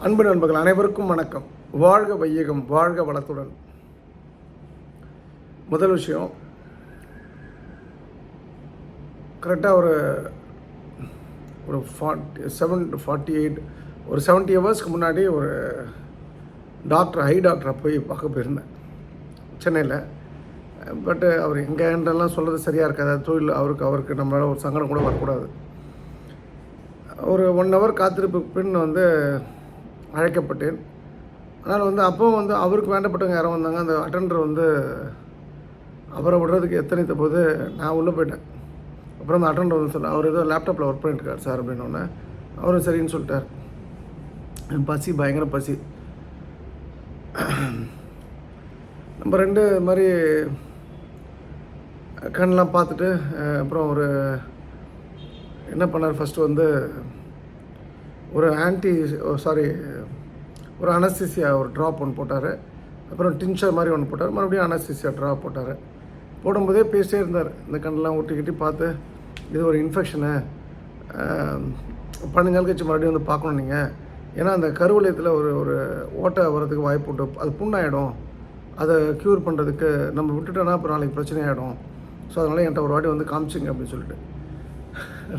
அன்பு நண்பர்கள் அனைவருக்கும் வணக்கம். வாழ்க வையகம், வாழ்க வளத்துடன். முதல் விஷயம், கரெக்டாக ஒரு 48 ஒரு 70 ஹவர்ஸ்க்கு முன்னாடி ஒரு டாக்டர், ஹை டாக்டரை போய் பார்க்க போயிருந்தேன் சென்னையில். பட்டு அவர் எங்கேன்றெல்லாம் சொல்கிறது சரியாக இருக்காது. தொழில் அவருக்கு நம்மளால் ஒரு சங்கடம் கூட வரக்கூடாது. ஒரு 1 ஹவர் காத்திருப்பு பின் அழைக்கப்பட்டேன். அதனால் அப்போவும் அவருக்கு வேண்டப்பட்டவங்க யாரும் வந்தாங்க. அந்த அட்டெண்டர் அவரை விடுறதுக்கு எத்தனைத்த போது நான் உள்ளே போயிட்டேன். அப்புறம் அந்த அட்டெண்டர் சொன்னேன், அவர் ஏதோ லேப்டாப்பில் ஒர்க் பண்ணிட்டுருக்கார் சார் அப்படின்னோடனே அவரும் சரின்னு சொல்லிட்டார். பசி, பயங்கர பசி. நம்ம 2 மாதிரி கண்ணெலாம் பார்த்துட்டு அப்புறம் என்ன பண்ணார், ஃபஸ்ட்டு ஒரு அனஸ்தீசியா ஒரு ட்ராப் ஒன்று போட்டார். அப்புறம் டின்ச்சர் மாதிரி ஒன்று போட்டார். மறுபடியும் அனஸ்தீசியா ட்ராப் போட்டார். போடும்போதே பேசிட்டே இருந்தார். இந்த கண்ணெலாம் ஒட்டிக்கிட்டு பார்த்து, இது ஒரு இன்ஃபெக்ஷனு, 15 நாள் கழிச்சு மறுபடியும் பார்க்கணும் நீங்கள். ஏன்னா அந்த கருவளையத்தில் ஒரு ஓட்டை வரதுக்கு வாய்ப்பு உண்டு. அது புண்ணாயிடும். அதை க்யூர் பண்ணுறதுக்கு நம்ம விட்டுட்டோன்னா அப்புறம் நாளைக்கு பிரச்சனை ஆகிடும். ஸோ அதனால் என்கிட்ட ஒரு வாட்டி காமிச்சிங்க அப்படின்னு சொல்லிட்டு.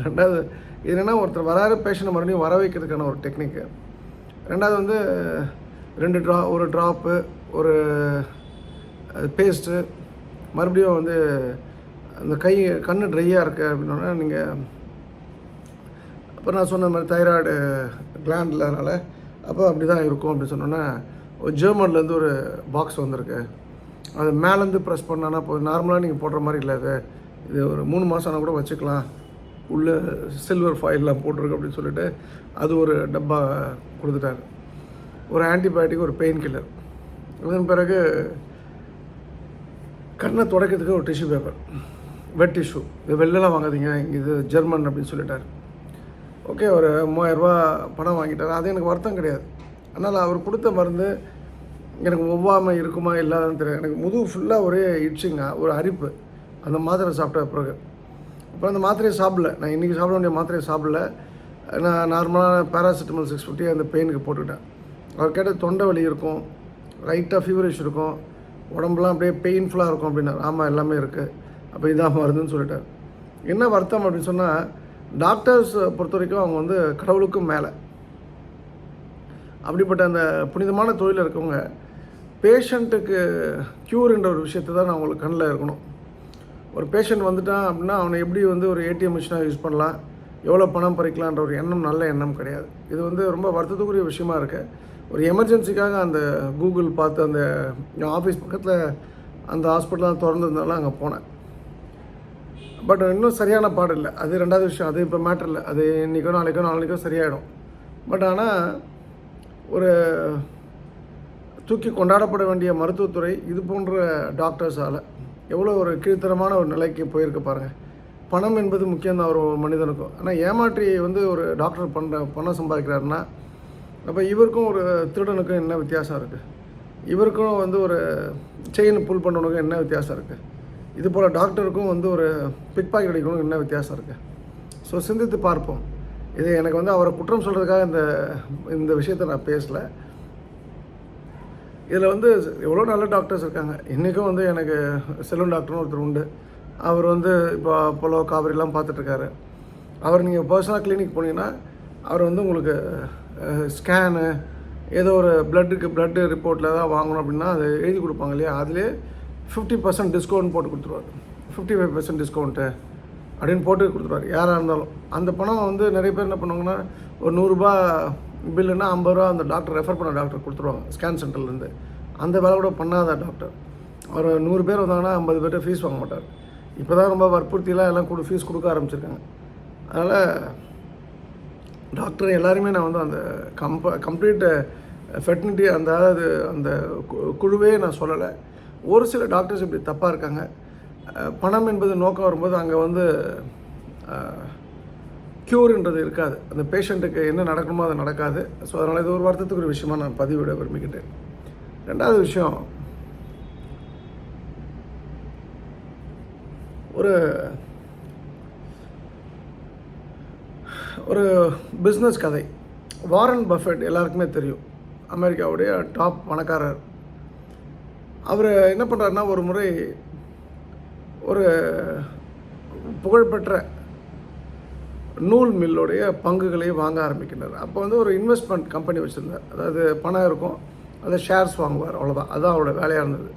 ரெண்டாவது, இது என்னென்னா, ஒருத்தர் வராரு பேஷண்ட்டை மறுபடியும் வர வைக்கிறதுக்கான ஒரு டெக்னிக்கு. ரெண்டாவது ஒரு ட்ராப்பு, ஒரு பேஸ்ட்டு, மறுபடியும் அந்த கண் ட்ரையாக இருக்குது அப்படின்னா நீங்கள், அப்புறம் நான் சொன்ன மாதிரி தைராய்டு கிளாண்ட் இல்லாதனால அப்போ அப்படி தான் இருக்கும் அப்படின்னு சொன்னோன்னா, ஒரு ஜெர்மன்லேருந்து ஒரு பாக்ஸ் வந்திருக்கு. அது மேலேருந்து ப்ரெஸ் பண்ணான்னா இப்போ நார்மலாக நீங்கள் போடுற மாதிரி இல்லை, இது ஒரு 3 மாதம் ஆனால் கூட வச்சுக்கலாம், உள்ளே சில்வர் ஃபாயிலெலாம் போட்டிருக்கு அப்படின்னு சொல்லிட்டு அது ஒரு டப்பா கொடுத்துட்டாரு. ஒரு ஆன்டிபயோட்டிக், ஒரு பெயின் கில்லர். அதன் பிறகு கண்ணை துடைக்கிறதுக்கு ஒரு டிஷ்யூ பேப்பர், வெட் டிஷ்யூ. இது வெளிலலாம் வாங்காதீங்க, இது ஜெர்மன் அப்படின்னு சொல்லிட்டார். ஓகே, ஒரு 3000 பணம் வாங்கிட்டார். அது எனக்கு வருத்தம் கிடையாது. அதனால் அவர் கொடுத்த மருந்து எனக்கு ஒவ்வாமை இருக்குமா இல்லாதன்னு தெரியாது. எனக்கு முதுகு ஃபுல்லாக ஒரே இட்சிங்க, ஒரு அரிப்பு. அந்த மாத்திரை சாப்பிட்ட பிறகு அப்புறம் அந்த மாத்திரையை சாப்பிடல. நான் இன்றைக்கி சாப்பிட வேண்டிய மாத்திரையை சாப்பிடல. நான் நார்மலான பேராசிட்டமல் 650 அந்த பெயினுக்கு போட்டுக்கிட்டேன். அவர் கேட்ட தொண்டை வலி இருக்கும், லைட்டாக ஃபீவரிஷ் இருக்கும், உடம்புலாம் அப்படியே பெயின்ஃபுல்லாக இருக்கும் அப்படின்னா. ஆமாம், எல்லாமே இருக்குது. அப்போ இதான் மருந்துன்னு சொல்லிட்டார். என்ன வருத்தம் அப்படின்னு சொன்னால், டாக்டர்ஸ் பொறுத்த வரைக்கும் அவங்க கடவுளுக்கும் மேலே. அப்படிப்பட்ட அந்த புனிதமான தொழிலில் இருக்கவங்க பேஷண்ட்டுக்கு க்யூர்ன்ற ஒரு விஷயத்தை தான் நான் அவங்களுக்கு கண்ணில் இருக்கணும். ஒரு பேஷண்ட் வந்துட்டான் அப்படின்னா அவனை எப்படி ஒரு ஏடிஎம் மிஷினாக யூஸ் பண்ணலாம், எவ்வளோ பணம் பறிக்கலான்ற ஒரு எண்ணம் நல்ல எண்ணம் கிடையாது. இது ரொம்ப வருத்தத்துக்குரிய விஷயமா இருக்குது. ஒரு எமர்ஜென்சிக்காக அந்த கூகுள் பார்த்து அந்த ஆஃபீஸ் பக்கத்தில் அந்த ஹாஸ்பிட்டலாம் திறந்துருந்தாலும் அங்கே போனேன். பட் இன்னும் சரியான பாடு இல்லை. அது 2வது விஷயம். அது இப்போ மேட்டர் இல்லை. அது இன்றைக்கோ நாளைக்கோ சரியாயிடும். பட் ஆனால் ஒரு தூக்கி கொண்டாடப்பட வேண்டிய மருத்துவத்துறை இது போன்ற டாக்டர்ஸால் எவ்வளோ ஒரு கீழ்த்தரமான ஒரு நிலைக்கு போயிருக்க பாருங்கள். பணம் என்பது முக்கியம்தான் ஒரு மனிதனுக்கும். ஆனால் ஏமாற்றி ஒரு டாக்டர் பணம் சம்பாதிக்கிறாருன்னா, அப்போ இவருக்கும் ஒரு திருடனுக்கும் என்ன வித்தியாசம் இருக்குது? இவருக்கும் ஒரு செயின் புல் பண்ணவனுக்கும் என்ன வித்தியாசம் இருக்குது? இது போல் டாக்டருக்கும் ஒரு பிக் பாக்கெட் அடிக்கணும் என்ன வித்தியாசம் இருக்குது? ஸோ சிந்தித்து பார்ப்போம். இது எனக்கு அவரை குற்றம் சொல்கிறதுக்காக இந்த விஷயத்தை நான் பேசலை. இதில் எவ்வளோ நல்ல டாக்டர்ஸ் இருக்காங்க. இன்றைக்கும் எனக்கு செல்வன் டாக்டர்னு ஒருத்தர் உண்டு. அவர் இப்போ அப்போலோ காவேரிலாம் பார்த்துட்ருக்காரு. அவர் நீங்கள் பர்சனலாக கிளினிக் போனீங்கன்னா அவர் உங்களுக்கு ஸ்கேனு, ஏதோ ஒரு பிளட்டு ரிப்போர்ட்டில் தான் வாங்கணும் அப்படின்னா அது எழுதி கொடுப்பாங்க இல்லையா, அதிலே 50% டிஸ்கவுண்ட் போட்டு கொடுத்துருவார். 55% டிஸ்கவுண்ட்டு அப்படின்னு போட்டு கொடுத்துருவார் யாராக இருந்தாலும். அந்த பணம் நிறைய பேர் என்ன பண்ணுவாங்கன்னா, ஒரு 100 ரூபா பில்லுன்னா 50 ரூபா அந்த டாக்டர் ரெஃபர் பண்ண டாக்டர் கொடுத்துருவாங்க ஸ்கேன் சென்டர்லேருந்து. அந்த வேலை கூட பண்ணாத டாக்டர். அவர் 100 பேர் வந்தாங்கன்னா 50 பேர்கிட்ட ஃபீஸ் வாங்க மாட்டார். இப்போ தான் ரொம்ப வற்புறுத்திலாம் எல்லாம் ஃபீஸ் கொடுக்க ஆரம்பிச்சிருக்காங்க. அதனால் டாக்டர் எல்லாருமே நான் அந்த கம்ப்ளீட் ஃபெர்டிலிட்டி அந்த குழுவே நான் சொல்லலை. ஒரு சில டாக்டர்ஸ் இப்படி தப்பாக இருக்காங்க. பணம் என்பது நோக்கம் வரும்போது அங்கே க்யூர்ன்றது இருக்காது. அந்த பேஷண்ட்டுக்கு என்ன நடக்கணுமோ அது நடக்காது. ஸோ அதனால் இது ஒரு வருத்தத்துக்குரிய விஷயமாக நான் பதிவிட விரும்பிக்கிட்டேன். 2வது விஷயம், ஒரு பிஸ்னஸ் கதை. வாரன் பஃபெட் எல்லாருக்குமே தெரியும், அமெரிக்காவுடைய டாப் பணக்காரர். அவர் என்ன பண்ணுறாருன்னா, ஒரு முறை ஒரு புகழ்பெற்ற நூல் மில்லுடைய பங்குகளை வாங்க ஆரம்பிக்கின்றார். அப்போ வந்து ஒரு இன்வெஸ்ட்மெண்ட் கம்பெனி வச்சுருந்தார். அதாவது பணம் இருக்கும், அதை ஷேர்ஸ் வாங்குவார், அவ்வளோதான். அதுதான் அவரோட வேலையாக இருந்தது.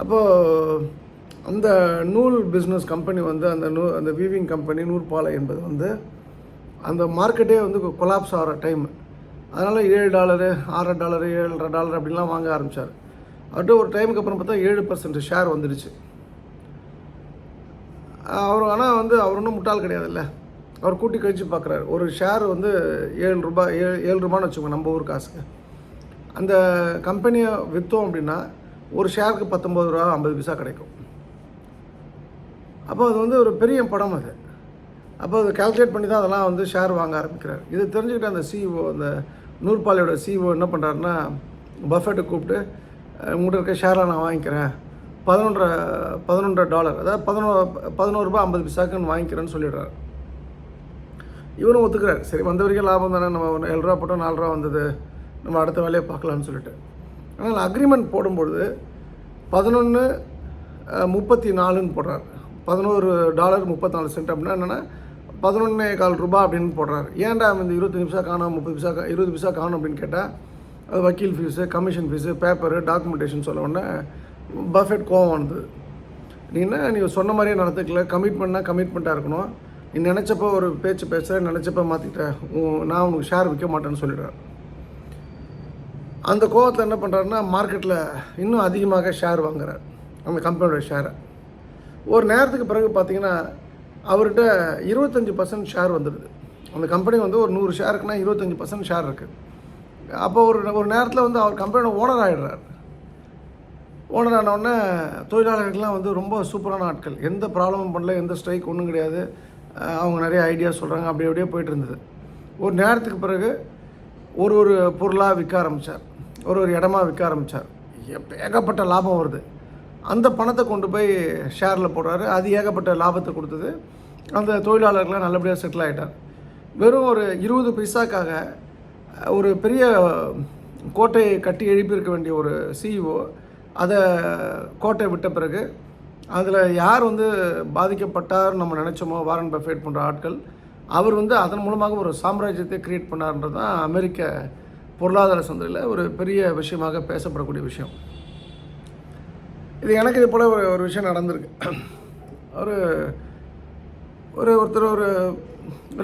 அப்போது அந்த நூல் பிஸ்னஸ் கம்பெனி வந்து அந்த வீவிங் கம்பெனி நூற்பாலை என்பது வந்து அந்த மார்க்கெட்டே வந்து கொலாப்ஸ் ஆகிற டைம். அதனால் $7 $6 $7.5 அப்படின்லாம் வாங்க ஆரம்பித்தார். அவர்கிட்ட ஒரு டைமுக்கு அப்புறம் பார்த்தா 7% ஷேர் வந்துடுச்சு. ஆனால் வந்து அவர் ஒன்றும் முட்டாள் கிடையாதுல்ல. அவர் கூட்டி கழித்து பார்க்குறாரு. ஒரு ஷேர் வந்து $7 வச்சுக்கோங்க நம்ம ஊர் காசுக்கு. அந்த கம்பெனியை விற்றோம் அப்படின்னா ஒரு ஷேருக்கு $19.50 கிடைக்கும். அப்போ அது வந்து ஒரு பெரிய படம் அது. அப்போ அதை கால்குலேட் பண்ணி தான் அதெல்லாம் வந்து ஷேர் வாங்க ஆரம்பிக்கிறார். இதை தெரிஞ்சுக்கிட்டு அந்த சிஇஓ, அந்த நூற்பாலையோட சிஇஓ என்ன பண்ணுறாருன்னா, பஃபெட்டை கூப்பிட்டு, உங்கள்கிட்ட இருக்க ஷேராக நான் வாங்கிக்கிறேன், $11, அதாவது $11.50 வாங்கிக்கிறேன்னு சொல்லிடுறாரு. இவரும் ஒத்துக்கிறார். சரி, வந்த வரைக்கும் லாபம் தானே, நம்ம $7 போட்டோம், $4 வந்தது, நம்ம அடுத்த வேலையை பார்க்கலான்னு சொல்லிட்டு. ஆனால் அக்ரிமெண்ட் போடும்பொழுது 11.34 போடுறார். $11.34 அப்படின்னா என்னென்னா $11.25 அப்படின்னு போடுறாரு. ஏன்டா இந்த 25 பைசா காணும், 20 பைசா காணும் அப்படின்னு கேட்டால், அது வக்கீல் fees, commission fees, paper, documentation சொல்ல உடனே பஃபெட் கோவம் வந்தது. நீ சொன்ன மாதிரியே நடந்துக்கல, கமிட்மெண்ட்டாக இருக்கணும், நீ நினச்சப்போ ஒரு பேச்சு பேசுகிற, நினச்சப்போ மாற்றிக்கிட்டேன், நான் உனக்கு ஷேர் விற்க மாட்டேன்னு சொல்லிடுறார். அந்த கோவத்தில் என்ன பண்ணுறாருன்னா, மார்க்கெட்டில் இன்னும் அதிகமாக ஷேர் வாங்குறார், அந்த கம்பெனியோட ஷேரை. ஒரு நேரத்துக்கு பிறகு பார்த்தீங்கன்னா அவர்கிட்ட 25% ஷேர் வந்துடுது. அந்த கம்பெனி வந்து ஒரு 100 ஷேருக்குன்னா 25% ஷேர் இருக்குது. அப்போ ஒரு நேரத்தில் வந்து அவர் கம்பெனியோட ஓனர் ஆகிடுறார். ஓனர் ஆனவுடனே தொழிலாளர்கள்லாம் வந்து ரொம்ப சூப்பரான ஆட்கள், எந்த ப்ராப்ளமும் பண்ணல, எந்த ஸ்ட்ரைக் ஒன்றும் கிடையாது, அவங்க நிறைய ஐடியா சொல்கிறாங்க, அப்படியே போயிட்டு இருந்தது. ஒரு நேரத்துக்கு பிறகு ஒரு பொருளாக விற்க ஆரம்பித்தார், ஒரு இடமா விற்க ஆரம்பித்தார். ஏகப்பட்ட லாபம் வருது. அந்த பணத்தை கொண்டு போய் ஷேரில் போடுறாரு. அது ஏகப்பட்ட லாபத்தை கொடுத்தது. அந்த தொழிலாளர்கள்லாம் நல்லபடியாக செட்டில் ஆகிட்டார். வெறும் ஒரு 20 பைசாக்காக ஒரு பெரிய கோட்டையை கட்டி எழுப்பியிருக்க வேண்டிய ஒரு சிஇஓ அதை கோட்டையை விட்ட பிறகு அதில் யார் வந்து பாதிக்கப்பட்டார் நம்ம நினச்சோமோ, வாரன் பஃபெட் போன்ற ஆட்கள், அவர் வந்து அதன் மூலமாக ஒரு சாம்ராஜ்யத்தை கிரியேட் பண்ணார்ன்றது தான் அமெரிக்க பொருளாதார சந்தையில் ஒரு பெரிய விஷயமாக பேசப்படக்கூடிய விஷயம். இது எனக்கு இது போல் ஒரு விஷயம் நடந்திருக்கு. ஒருத்தர் ஒரு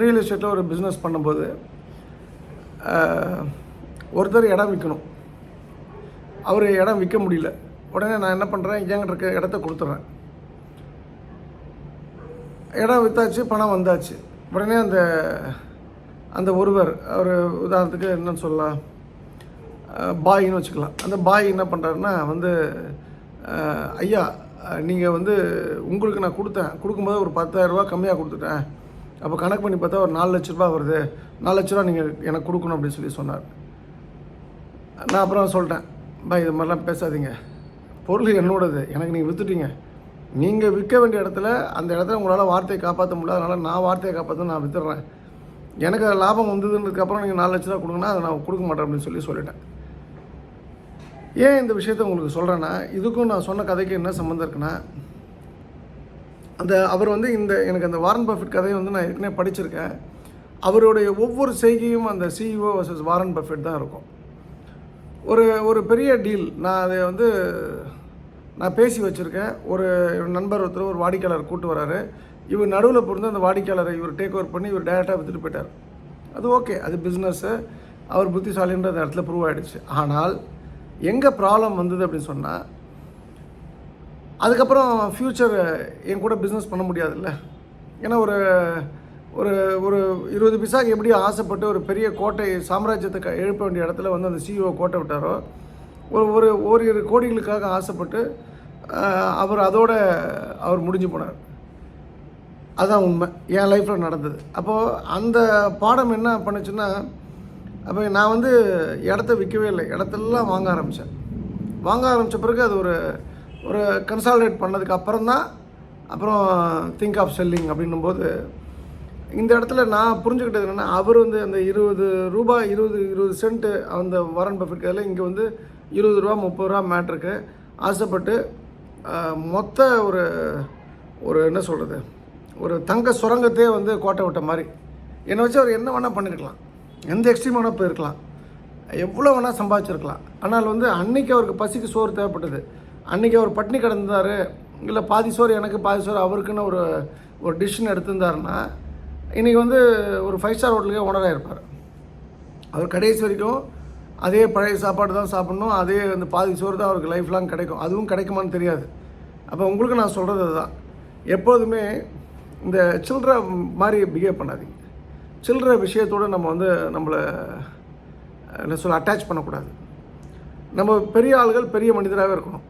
ரியல் எஸ்டேட்டில் ஒரு பிஸ்னஸ் பண்ணும்போது ஒருத்தர் இடம் விற்கணும். அவர் இடம் விற்க முடியல. உடனே நான் என்ன பண்ணுறேன், என்கிட்ட இருக்க இடத்த கொடுத்துட்றேன். இடம் விற்றாச்சு, பணம் வந்தாச்சு. உடனே அந்த ஒருவர், அவர் உதாரணத்துக்கு என்னன்னு சொல்லலாம், பாயின்னு வச்சுக்கலாம். அந்த பாய் என்ன பண்ணுறாருன்னா வந்து, ஐயா நீங்கள் வந்து உங்களுக்கு நான் கொடுக்கும்போது ஒரு $10,000 கம்மியாக கொடுத்துட்டேன், அப்போ கணக்கு பண்ணி பார்த்தா ஒரு $4 லட்ச வருது, $4 லட்ச நீங்கள் எனக்கு கொடுக்கணும் அப்படின்னு சொல்லி சொன்னார். நான் அப்புறம் சொல்லிட்டேன், பாய் இது மாதிரிலாம் பேசாதீங்க, பொருள் என்னோடது, எனக்கு நீங்கள் விற்றுட்டீங்க, நீங்கள் விற்க வேண்டிய இடத்துல அந்த இடத்துல உங்களால் வார்த்தையை காப்பாற்ற முடியாது, அதனால் நான் வார்த்தையை காப்பாற்ற நான் விற்றுறேன், எனக்கு லாபம் வந்ததுன்றதுக்கப்புறம் நீங்கள் $4 லட்ச கொடுங்கன்னா அதை நான் கொடுக்க மாட்டேன் அப்படின்னு சொல்லிட்டேன். ஏன் இந்த விஷயத்தை உங்களுக்கு சொல்கிறேன்னா, இதுக்கும் நான் சொன்ன கதைக்கு என்ன சம்மந்தம் இருக்குன்னா, அவர் வந்து எனக்கு அந்த வாரன் பஃபெட் கதையை வந்து நான் ஏற்கனவே படிச்சிருக்கேன். அவருடைய ஒவ்வொரு செய்கையும் அந்த சிஇஓ வர்சஸ் வாரன் பஃபெட் தான் இருக்கும். ஒரு பெரிய டீல் அதை வந்து நான் பேசி வச்சுருக்கேன். ஒரு நண்பர் ஒருத்தர் ஒரு வாடிக்கையாளர் கூட்டு வராரு. இவர் நடுவில் பிறந்து அந்த வாடிக்கையாளரை இவர் டேக் ஓவர் பண்ணி இவர் டேரெக்டாக விற்றுட்டு போயிட்டார். அது ஓகே, அது பிஸ்னஸ்ஸு, அவர் புத்திசாலின்ற அந்த இடத்துல ப்ரூவ் ஆகிடுச்சு. ஆனால் எங்கே ப்ராப்ளம் வந்தது அப்படின்னு சொன்னால், அதுக்கப்புறம் ஃப்யூச்சர் என் கூட பிஸ்னஸ் பண்ண முடியாதுல்ல. ஏன்னா ஒரு ஒரு ஒரு 20 பைசாக்கு எப்படி ஆசைப்பட்டு ஒரு பெரிய கோட்டை சாம்ராஜ்யத்தை எழுப்ப வேண்டிய இடத்துல வந்து அந்த சிஇஓ கோட்டை விட்டாரோ, ஒரு கோடிகளுக்காக ஆசைப்பட்டு அவர் முடிஞ்சு போனார். அதுதான் உண்மை, என் லைஃப்பில் நடந்தது. அப்போது அந்த பாடம் என்ன பண்ணுச்சுன்னா, அப்போ நான் வந்து இடத்த விற்கவே இல்லை, இடத்தெல்லாம் வாங்க ஆரம்பித்த பிறகு அது ஒரு கன்சாலிடேட் பண்ணதுக்கு அப்புறம் திங்க் ஆஃப் செல்லிங் அப்படின்னும்போது, இந்த இடத்துல நான் புரிஞ்சுக்கிட்டது என்னென்னா, அவர் வந்து அந்த ரூ. 20 சென்ட்டு அந்த வாரன் பஃபெட் கதையில் இங்கே வந்து ரூ. 20 30 மேட்ருக்கு ஆசைப்பட்டு மொத்த ஒரு என்ன சொல்கிறது, ஒரு தங்க சுரங்கத்தையே வந்து கோட்டை விட்ட மாதிரி. என்னை வச்சு அவர் என்ன வேணால் பண்ணியிருக்கலாம், எந்த எக்ஸ்ட்ரீம் வேணால் போயிருக்கலாம், எவ்வளோ வேணால் சம்பாதிச்சிருக்கலாம். ஆனால் வந்து அன்றைக்கி அவருக்கு பசிக்கு சோறு தேவைப்பட்டது. அன்றைக்கி அவர் பட்னி கிடந்தார், இல்லை பாதி சோறு எனக்கு பாதி சோறு அவருக்குன்னு ஒரு டிஷ்ஷன் எடுத்திருந்தாருன்னா இன்றைக்கி வந்து ஒரு 5 ஸ்டார் ஹோட்டலுக்கே ஓனராக இருப்பார். அவர் கடைசி வரைக்கும் அதே பழைய சாப்பாடு தான் சாப்பிட்ணும், அதே வந்து பாதி சோறு தான் அவருக்கு லைஃப் லாங் கிடைக்கும். அதுவும் கிடைக்குமான்னு தெரியாது. அப்போ உங்களுக்கு நான் சொல்கிறது அதுதான், எப்போதுமே இந்த சில்லற மாதிரி பிஹேவ் பண்ணாதீங்க. சில்லற விஷயத்தோடு நம்ம வந்து நம்மளை என்ன சொல்ல அட்டாச் பண்ணக்கூடாது. நம்ம பெரிய ஆளுகள் பெரிய மனிதராகவே இருக்கணும்.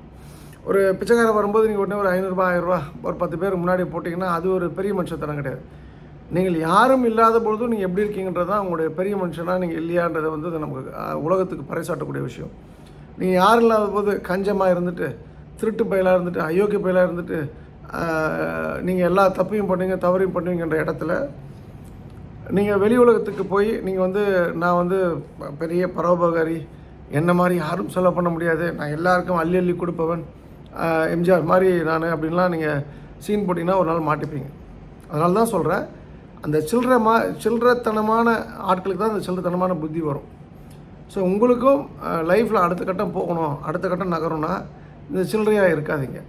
ஒரு பிச்சைக்காரன் வரும்போது நீங்கள் உடனே ஒரு 500 1000 ஒரு 10 பேருக்கு முன்னாடி போட்டிங்கன்னா அது ஒரு பெரிய மனுஷத்தனம் கிடையாது. நீங்கள் யாரும் இல்லாத பொழுதும் நீங்கள் எப்படி இருக்கீங்கன்றது தான் உங்களுடைய பெரிய மனுஷனாக நீங்கள் இல்லையான்றதை வந்து நமக்கு உலகத்துக்கு பறைசாட்டக்கூடிய விஷயம். நீங்கள் யாரும் இல்லாத போது கஞ்சமாக இருந்துட்டு, திருட்டு பயலாக இருந்துட்டு, அயோக்கிய பயலாக இருந்துட்டு, நீங்கள் எல்லா தப்பையும் பண்ணுவீங்க தவறையும் பண்ணுவீங்கன்ற இடத்துல நீங்கள் வெளி உலகத்துக்கு போய் நீங்கள் வந்து நான் வந்து பெரிய பரோபகாரி, என்ன மாதிரி யாரும் செலவு பண்ண முடியாது, நான் எல்லாருக்கும் அள்ளி அள்ளி கொடுப்பவன், எம்ஜிஆர் மாதிரி நான் அப்படின்லாம் நீங்கள் சீன் போட்டிங்கன்னா ஒரு நாள் மாட்டிப்பீங்க. அதனால தான் சொல்கிறேன், அந்த சில்லறத்தனமான ஆட்களுக்கு தான் அந்த சில்லறத்தனமான புத்தி வரும். ஸோ உங்களுக்கும் லைஃப்பில் அடுத்த கட்டம் போகணும், அடுத்த கட்டம் நகரணும்னா இந்த சில்லறையாக இருக்காதீங்க.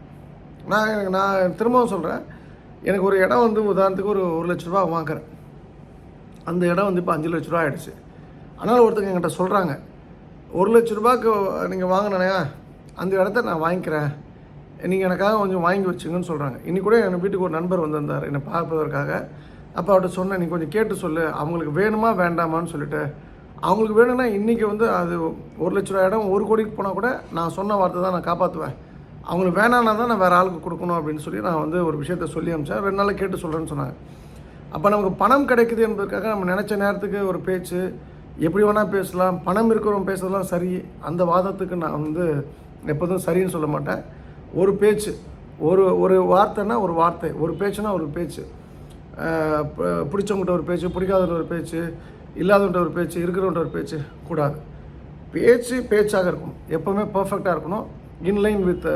நான் திரும்பவும் சொல்கிறேன், எனக்கு ஒரு இடம் வந்து உதாரணத்துக்கு ஒரு 1 லட்ச ரூபா வாங்குறேன். அந்த இடம் வந்து இப்போ 5 லட்ச ரூபா ஆகிடுச்சு. அதனால் ஒருத்தங்க என்கிட்ட சொல்கிறாங்க, 1 லட்ச ரூபாய்க்கு நீங்கள் வாங்கினேயா அந்த இடத்த நான் வாங்கிக்கிறேன், நீங்கள் எனக்காக கொஞ்சம் வாங்கி வச்சுங்கன்னு சொல்கிறாங்க. இன்றைக்கி கூட என் வீட்டுக்கு ஒரு நண்பர் வந்திருந்தார் என்னை பார்ப்பதற்காக. அப்போ அவர்கிட்ட சொன்னேன், நீ கொஞ்சம் கேட்டு சொல்லு, அவங்களுக்கு வேணுமா வேண்டாமான்னு சொல்லிட்டு. அவங்களுக்கு வேணும்னா இன்றைக்கி வந்து அது 1 லட்ச ரூபா இடம் 1 கோடிக்கு போனால் கூட நான் சொன்ன வார்த்தை தான் நான் காப்பாற்றுவேன். அவங்களுக்கு வேணான்னா தான் நான் வேறு ஆளுக்கு கொடுக்கணும் அப்படின்னு சொல்லி நான் வந்து ஒரு விஷயத்த சொல்லி அனுப்பிச்சேன். 2 நாளில் கேட்டு சொல்கிறேன்னு சொன்னாங்க. அப்போ நமக்கு பணம் கிடைக்குது என்பதற்காக நம்ம நினச்ச நேரத்துக்கு ஒரு பேச்சு எப்படி வேணால் பேசலாம், பணம் இருக்கிறவங்க பேசுறதுலாம் சரி, அந்த வாதத்துக்கு நான் வந்து எப்போதும் சரின்னு சொல்ல மாட்டேன். ஒரு பேச்சு, ஒரு வார்த்தைன்னா ஒரு வார்த்தை, ஒரு பேச்சுனா ஒரு பேச்சு, பிடிச்சவங்கள்ட்ட ஒரு பேச்சு, பிடிக்காதவங்க ஒரு பேச்சு, இல்லாதவன்ட்ட ஒரு பேச்சு, இருக்கிறவன்ட்ட ஒரு பேச்சு கூடாது. பேச்சாக இருக்கணும், எப்போவுமே பர்ஃபெக்டாக இருக்கணும், இன்லைன் வித்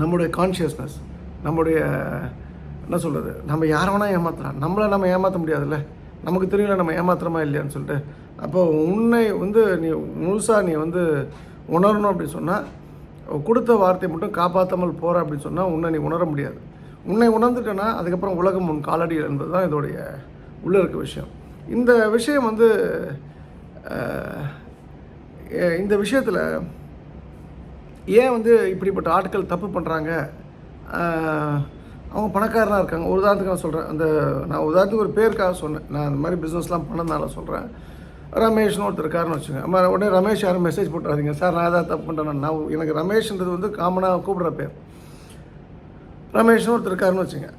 நம்முடைய கான்ஷியஸ்னஸ். நம்முடைய என்ன சொல்கிறது, நம்ம யாரை வேணால் ஏமாற்றலாம், நம்மளை நம்ம ஏமாற்ற முடியாதுல்ல, நமக்கு தெரியல நம்ம ஏமாத்துறோமா இல்லையான்னு சொல்லிட்டு. அப்போ உன்னை வந்து நீ முழுசாக நீ வந்து உணரணும் அப்படின்னு சொன்னால், கொடுத்த வார்த்தையை மட்டும் காப்பாற்றாமல் போகிற அப்படின்னு சொன்னால் உன்னை நீ உணர முடியாது. உன்னை உணர்ந்துட்டேன்னா அதுக்கப்புறம் உலகம் உன் காலடியில் என்பது தான் இதோடைய உள்ளே இருக்க விஷயம். இந்த விஷயம் வந்து இந்த விஷயத்தில் ஏன் வந்து இப்படிப்பட்ட ஆட்கள் தப்பு பண்ணுறாங்க, அவங்க பணக்காரனாக இருக்காங்க. ஒரு உதாரணத்துக்கு நான் சொல்கிறேன், நான் உதாரணத்துக்கு ஒரு பேருக்காக சொன்னேன், நான் அந்த மாதிரி பிஸ்னஸ்லாம் பண்ணதுனால சொல்கிறேன். ரமேஷ்னு ஒருத்தர் இருக்காருன்னு வச்சுங்க. உடனே ரமேஷ் யாரும் மெசேஜ் போட்டுறாதீங்க சார், நான் ஏதாவது தப்பு பண்ணுறேன். எனக்கு ரமேஷ்ன்றது வந்து காமனாக கூப்பிட்ற பேர். ரமேஷ்னு ஒருத்தர் இருக்காருன்னு வச்சுங்க.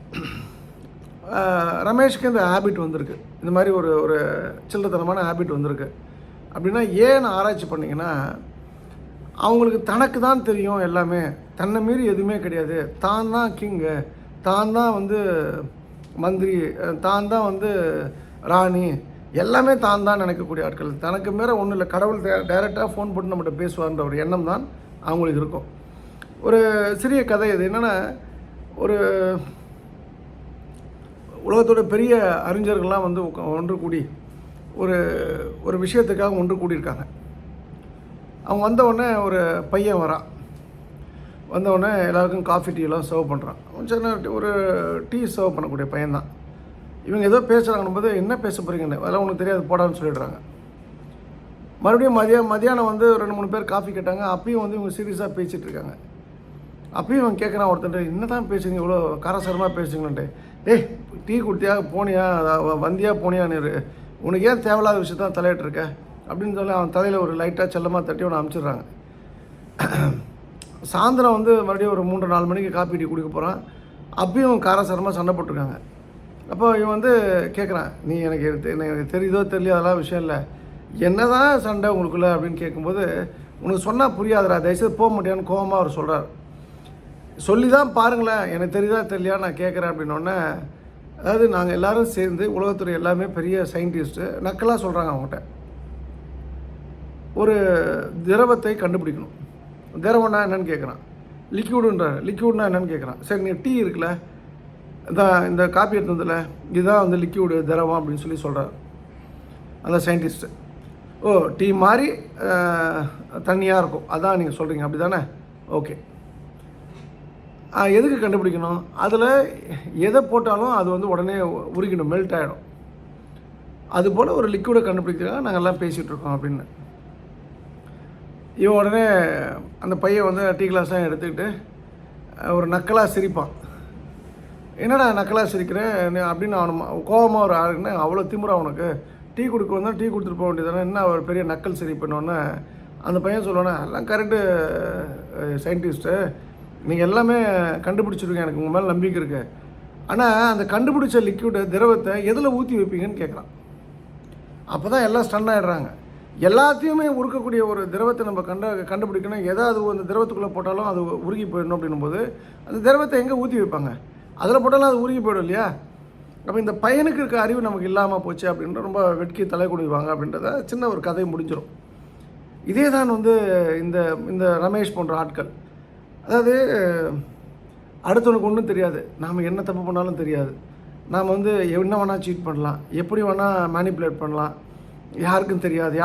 ரமேஷ்க்கு இந்த ஹேபிட் வந்திருக்கு, இந்த மாதிரி ஒரு சில்லறத்தனமான ஹேபிட் வந்திருக்கு. அப்படின்னா ஏன் ஆராய்ச்சி பண்ணிங்கன்னா, அவங்களுக்கு தனக்கு தான் தெரியும் எல்லாமே, தன்னை மீறி எதுவுமே கிடையாது, தான் தான் கிங்கு, தான் தான் வந்து மந்திரி, தான் தான் வந்து ராணி, எல்லாமே தான் தான் நினைக்கக்கூடிய ஆட்கள். தனக்கு மேலே ஒன்றும் இல்லை, கடவுள் டைரெக்டாக ஃபோன் போட்டு நம்மகிட்ட பேசுவார்ன்ற ஒரு எண்ணம் தான் அவங்களுக்கு இருக்கும். ஒரு சிறிய கதை இது என்னென்னா, ஒரு உலகத்தோட பெரிய அறிஞர்கள்லாம் வந்து ஒன்று கூடி ஒரு விஷயத்துக்காக ஒன்று கூடியிருக்காங்க. அவங்க வந்தவுடனே ஒரு பையன் வரான். வந்தவுடனே எல்லாருக்கும் காஃபி டீலாம் சர்வ் பண்ணுறான். சின்ன ஒரு டீ சர்வ் பண்ணக்கூடிய பையன்தான். இவங்க ஏதோ பேசுகிறாங்கன்னு போது என்ன பேச போகிறீங்கன்னு, அதெல்லாம் உனக்கு தெரியாது போடான்னு சொல்லிடுறாங்க. மறுபடியும் மதியானம் வந்து 2-3 பேர் காஃபி கேட்டாங்க. அப்பயும் வந்து இவங்க சீரியஸாக பேசிகிட்டு இருக்காங்க. அப்பயும் இவன் கேட்குறான் ஒருத்தன், என்ன தான் பேசுறீங்க இவ்வளோ காரசாரமாக பேசுங்கன்ட்டு. டேய் டீ கொடுத்தியா போனியா வந்தியா போனியான்னு, உனக்கு ஏன் தேவையில்லாத விஷயத்தான் தலையிட்டுருக்க அப்படின்னு சொல்லி அவன் தலையில் ஒரு லைட்டாக செல்லமாக தட்டி அவனை அனுப்பிச்சிடுறாங்க. சாயந்தரம் வந்து மறுபடியும் ஒரு 3-4 மணிக்கு காப்பி டீ குடிக்க போகிறான். அப்பயும் காரசாரமாக சண்டை போட்டிருக்காங்க. அப்போ இவன் வந்து கேட்குறான், நீ எனக்கு தெரியுதோ தெரியல அதெல்லாம் விஷயம் இல்லை, என்ன தான் சண்டை உங்களுக்குள்ள அப்படின்னு கேட்கும்போது, உனக்கு சொன்னால் புரியாதுடா, தயவுசெய்து போக மாட்டியான்னு கோபமாக அவர் சொல்கிறார். சொல்லி தான் பாருங்களேன், எனக்கு தெரியுதா தெரியலையா நான் கேட்குறேன் அப்படின்னோடனே அதாவது நாங்கள் எல்லோரும் சேர்ந்து உலகத்துறை எல்லாமே பெரிய சயின்டிஸ்ட்டு நக்கலாக சொல்கிறாங்க அவங்ககிட்ட. ஒரு திரவத்தை கண்டுபிடிக்கணும். திரவம்னா என்னென்னு கேட்குறான். லிக்யூடுன்றார். லிக்யூட்னா என்னென்னு கேட்குறான். சரி, நீ டீ இருக்குல்ல, இந்த காப்பி எடுத்ததில்ல, இதுதான் வந்து லிக்யூடு திரவம் அப்படின்னு சொல்லி சொல்கிறார் அந்த சயின்டிஸ்ட்டு. ஓ, டீ மாதிரி தண்ணியாக இருக்கும், அதான் நீங்கள் சொல்கிறீங்க, அப்படி தானே? ஓகே. எதுக்கு கண்டுபிடிக்கணும்? அதில் எதை போட்டாலும் அது வந்து உடனே உருகிடும், மெல்ட் ஆகிடும். அதுபோல் ஒரு லிக்விடை கண்டுபிடிக்கிறதுக்காக நாங்கள் எல்லாம் பேசிகிட்டு இருக்கோம் அப்படின்னு. இவன் உடனே அந்த பையன் வந்து டீ கிளாஸ்லாம் எடுத்துக்கிட்டு ஒரு நக்கலாக சிரிப்பான். என்னடா நக்கலாக சிரிக்கிறேன் அப்படின்னு அவனை கோபமாக ஒரு ஆளுன்னு, அவ்வளோ திமுறா உனக்கு, டீ கொடுக்க வந்தால் டீ கொடுத்துட்டு போக வேண்டியதானே, என்ன ஒரு பெரிய நக்கல் சிரிப்புன்னொன்னே அந்த பையன் சொல்லுவானே, எல்லாம் கரெக்டு சயின்டிஸ்ட்டு, நீங்கள் எல்லாமே கண்டுபிடிச்சிருக்கீங்க, எனக்கு உங்கள் மேலே நம்பிக்கை இருக்குது. ஆனால் அந்த கண்டுபிடிச்ச லிக்விடு திரவத்தை எதில் ஊற்றி வைப்பீங்கன்னு கேட்குறான். அப்போ தான் எல்லாம் ஸ்டன் ஆகிடுறாங்க. எல்லாத்தையுமே உருக்கக்கூடிய ஒரு திரவத்தை நம்ம கண்டுபிடிக்கணும். எதாவது அந்த திரவத்துக்குள்ளே போட்டாலும் அது உருகி போயிடணும் அப்படின்னும்போது அந்த திரவத்தை எங்கே ஊற்றி வைப்பாங்க? அதில் போட்டாலும் அது உருகி போயிடும் இல்லையா? அப்போ இந்த பையனுக்கு இருக்க அறிவு நமக்கு இல்லாமல் போச்சு அப்படின்ற ரொம்ப வெட்கி தலை குடிவாங்க அப்படின்றத சின்ன ஒரு கதை முடிஞ்சிடும். இதே தான் வந்து இந்த இந்த ரமேஷ் போன்ற ஆட்கள். அதாவது அடுத்தவனுக்கு ஒன்றும் தெரியாது, நாம் என்ன தப்பு பண்ணாலும் தெரியாது, நாம் வந்து என்ன வேணால் சீட் பண்ணலாம், எப்படி வேணால் மேனிப்புலேட் பண்ணலாம், யாருக்கும் தெரியாது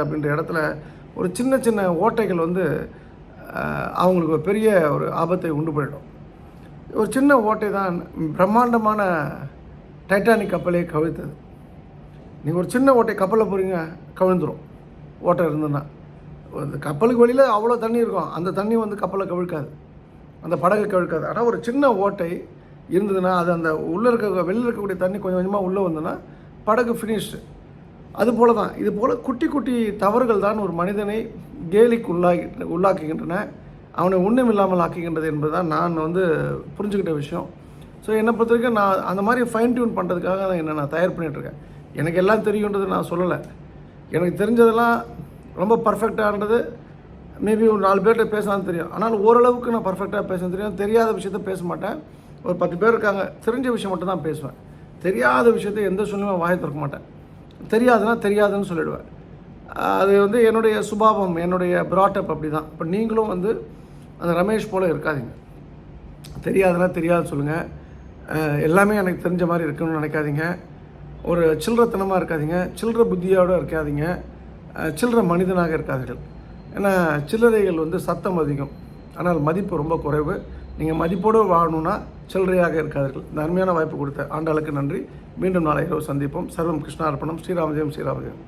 அப்படின்ற இடத்துல ஒரு சின்ன சின்ன ஓட்டைகள் வந்து அவங்களுக்கு ஒரு பெரிய ஒரு ஆபத்தை உண்டு பண்ணிடும். ஒரு சின்ன ஓட்டை தான் பிரம்மாண்டமான டைட்டானிக் கப்பலே கவிழ்த்தது. நீங்கள் ஒரு சின்ன ஓட்டை கப்பலில் போகிறீங்க, கவிழ்ந்துடும் ஓட்டை இருந்ததுன்னா. அந்த கப்பலுக்கு வெளியில் அவ்வளோ தண்ணி இருக்கும், அந்த தண்ணி வந்து கப்பலை கவிழ்க்காது, அந்த படகை கவிழ்க்காது. ஆனால் ஒரு சின்ன ஓட்டை இருந்ததுன்னா அது அந்த உள்ளே வெளியில் இருக்கக்கூடிய தண்ணி கொஞ்சம் கொஞ்சமாக உள்ளே வந்ததுன்னா படகு ஃபினிஷ்டு. அதுபோல தான் இது போல் குட்டி குட்டி தவறுகள் தான் ஒரு மனிதனை கேலிக்கு உள்ளாக்குகின்றன, அவனை ஒன்றும் இல்லாமல் ஆக்குகின்றது என்பது தான் நான் வந்து புரிஞ்சுக்கிட்ட விஷயம். ஸோ என்னை பொறுத்த வரைக்கும் நான் அந்த மாதிரி ஃபைன் டியூன் பண்ணுறதுக்காக நான் தயார் பண்ணிகிட்ருக்கேன். எனக்கு எல்லாம் தெரியுன்றது நான் சொல்லலை. எனக்கு தெரிஞ்சதெல்லாம் ரொம்ப பர்ஃபெக்டானது மேபி ஒரு 4 பேர்கிட்ட பேசலாம் தெரியும். ஆனால் ஓரளவுக்கு நான் பர்ஃபெக்டாக பேச தெரியும். தெரியாத விஷயத்த பேச மாட்டேன். ஒரு 10 பேர் இருக்காங்க, தெரிஞ்ச விஷயம் மட்டும் தான் பேசுவேன். தெரியாத விஷயத்தை எந்த சூழ்நிலையும் வாயை திறக்க மாட்டேன். தெரியாதுன்னா தெரியாதுன்னு சொல்லிவிடுவேன். அது வந்து என்னுடைய சுபாவம், என்னுடைய ப்ராட்டப் அப்படி தான். இப்போ நீங்களும் வந்து அந்த ரமேஷ் போல் இருக்காதீங்க. தெரியாதுன்னா தெரியாது சொல்லுங்கள். எல்லாமே எனக்கு தெரிஞ்ச மாதிரி இருக்குன்னு நினைக்காதீங்க. ஒரு சில்லறத்தனமாக இருக்காதீங்க, சில்லற புத்தியோடு இருக்காதீங்க, சில்லற மனிதனாக இருக்காதீர்கள். ஏன்னா சில்லறைகள் வந்து சத்தம் அதிகம், ஆனால் மதிப்பு ரொம்ப குறைவு. நீங்கள் மதிப்போடு வாழணுன்னா சில்லறையாக இருக்காதீர்கள். இந்த அருமையான வாய்ப்பு கொடுத்த ஆண்டாளுக்கு நன்றி. மீண்டும் நாளை இரவு சந்திப்போம். சர்வம் கிருஷ்ணார்ப்பணம். ஸ்ரீராமஜெயம் ஸ்ரீராமஜெயம்.